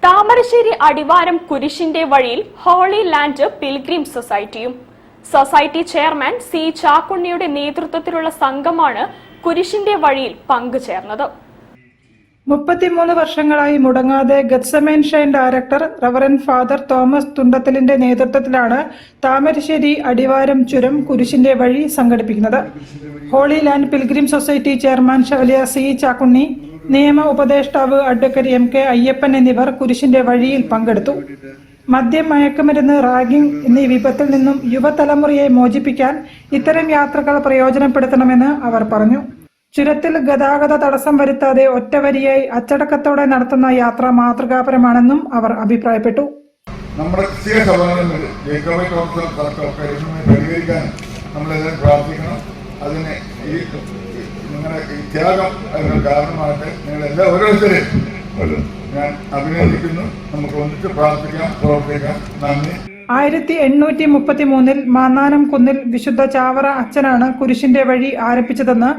താമരശ്ശേരി അടിവാരം കുരിശിന്റെ വഴിയിൽ holy land pilgrim സൊസൈറ്റിയും സൊസൈറ്റി ചെയർമാൻ സി ചാക്കുണ്ണിയുടെ നേതൃത്വത്തിലുള്ള സംഘമാണ് കുരിശിന്റെ വഴിയിൽ പങ്കുചേർന്നത്. 33 വർഷങ്ങളായി മുടങ്ങാതെ Gethsemane shrine director reverend father Thomas തുണ്ടത്തലിന്റെ നേതൃത്വത്തിലാണ് താമരശ്ശേരി അടിവാരം ചുരം കുരിശിന്റെ വഴി സംഘടിപ്പിക്കുന്നത്. Holy land pilgrim society chairman chevalier C Chakkunni, നിയമ ഉപദേഷ്ടാവ് അഡ്വക്കേറ്റ് എം കെ അയ്യപ്പൻ എന്നിവർ കുരിശിന്റെ വഴിയിൽ പങ്കെടുത്തു. മദ്യം, മയക്കുമരുന്ന്, റാഗിംഗ് എന്നീ വിപത്തിൽ നിന്നും യുവതലമുറയെ മോചിപ്പിക്കാൻ ഇത്തരം യാത്രകൾ പ്രയോജനപ്പെടുത്തണമെന്ന് അവർ പറഞ്ഞു. ചുരത്തിൽ ഗതാഗത തടസ്സം വരുത്താതെ ഒറ്റവരിയായി അച്ചടക്കത്തോടെ നടത്തുന്ന യാത്ര മാതൃകാപരമാണെന്നും അവർ അഭിപ്രായപ്പെട്ടു. നമ്മുടെ ക്രിസ്തീയ സഭകളിൽ പരിഹരിക്കാൻ നമ്മളെല്ലാം പ്രാർത്ഥിക്കണം. അതിന് നിങ്ങളുടെ ഈ ത്യാഗം അതിന് കാരണമായിട്ട് നിങ്ങളെല്ലാം ഓരോരുത്തരെയും ഞാൻ അഭിനന്ദിക്കുന്നു. നമുക്ക് ഒന്നിച്ച് പ്രാർത്ഥിക്കാം, പ്രവർത്തിക്കാം. നന്ദി. 1833 മാന്നാനം കുന്നിൽ വിശുദ്ധ ചാവറ അച്ഛനാണ് കുരിശിന്റെ വഴി ആരംഭിച്ചതെന്ന്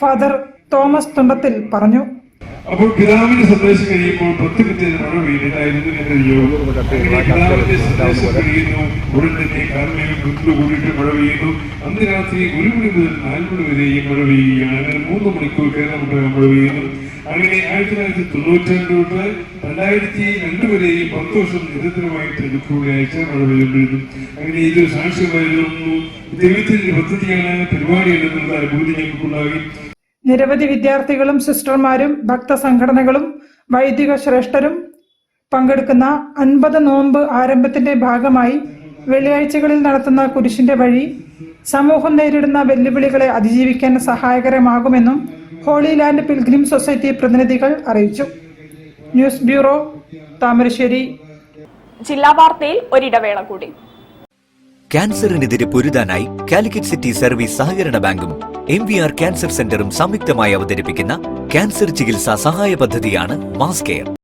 ഫാദർ തോമസ് തുണ്ടത്തിൽ പറഞ്ഞു. അപ്പോൾ പിതാവിന്റെ സന്ദേശം കഴിയുമ്പോൾ പ്രത്യേകത്തിന് മഴ പെയ്യുന്നതായിരുന്നു എന്റെ നിയോഗം. പിതാവിന്റെ സന്ദേശം കഴിയുന്നു, ഉടൻ തന്നെ കാർമേഘം കൂടിയിട്ട് മഴ പെയ്യുന്നു. അന്ന് രാത്രി 1 മണി മുതൽ 4 മണി വരെയും മഴ പെയ്യുകയാണ്. അങ്ങനെ 3 മണിക്കൂർ കേരളമുണ്ടാകാൻ മഴ പെയ്യുന്നു. അങ്ങനെ 1992 തൊട്ട് 2002 വരെയും 10 വർഷം നിരന്തരമായിട്ട് വെള്ളിയാഴ്ച മഴ പെയ്തുകൊണ്ടിരുന്നു. അങ്ങനെ ഇതൊരു സാക്ഷ്യമായിരുന്നു. ദൈവത്തിന്റെ പദ്ധതിയാണ്, പരിപാടിയാണെന്നുള്ള അനുഭൂതി ഞങ്ങൾക്കുണ്ടാകി. നിരവധി വിദ്യാർത്ഥികളും സിസ്റ്റർമാരും ഭക്തസംഘടനകളും വൈദിക ശ്രേഷ്ഠരും പങ്കെടുക്കുന്ന 50 നോമ്പ് ആരംഭത്തിന്റെ ഭാഗമായി വെള്ളിയാഴ്ചകളിൽ നടത്തുന്ന കുരിശിന്റെ വഴി സമൂഹം നേരിടുന്ന വെല്ലുവിളികളെ അതിജീവിക്കാൻ സഹായകരമാകുമെന്നും ഹോളി ലാൻഡ് പിൽഗ്രിം സൊസൈറ്റി പ്രതിനിധികൾ അറിയിച്ചു. News bureau, Thamarassery. ജില്ലാ വാർത്തയിൽ ഒരിടവേള കൂടി. ക്യാൻസറിനെതിരെ പൊരുതാനായി കാലിക്കറ്റ് സിറ്റി സർവീസ് സഹകരണ ബാങ്കും MVR ക്യാൻസർ സെന്ററും സംയുക്തമായി അവതരിപ്പിക്കുന്ന ക്യാൻസർ ചികിത്സാ സഹായ പദ്ധതിയാണ് മാസ് കെയർ.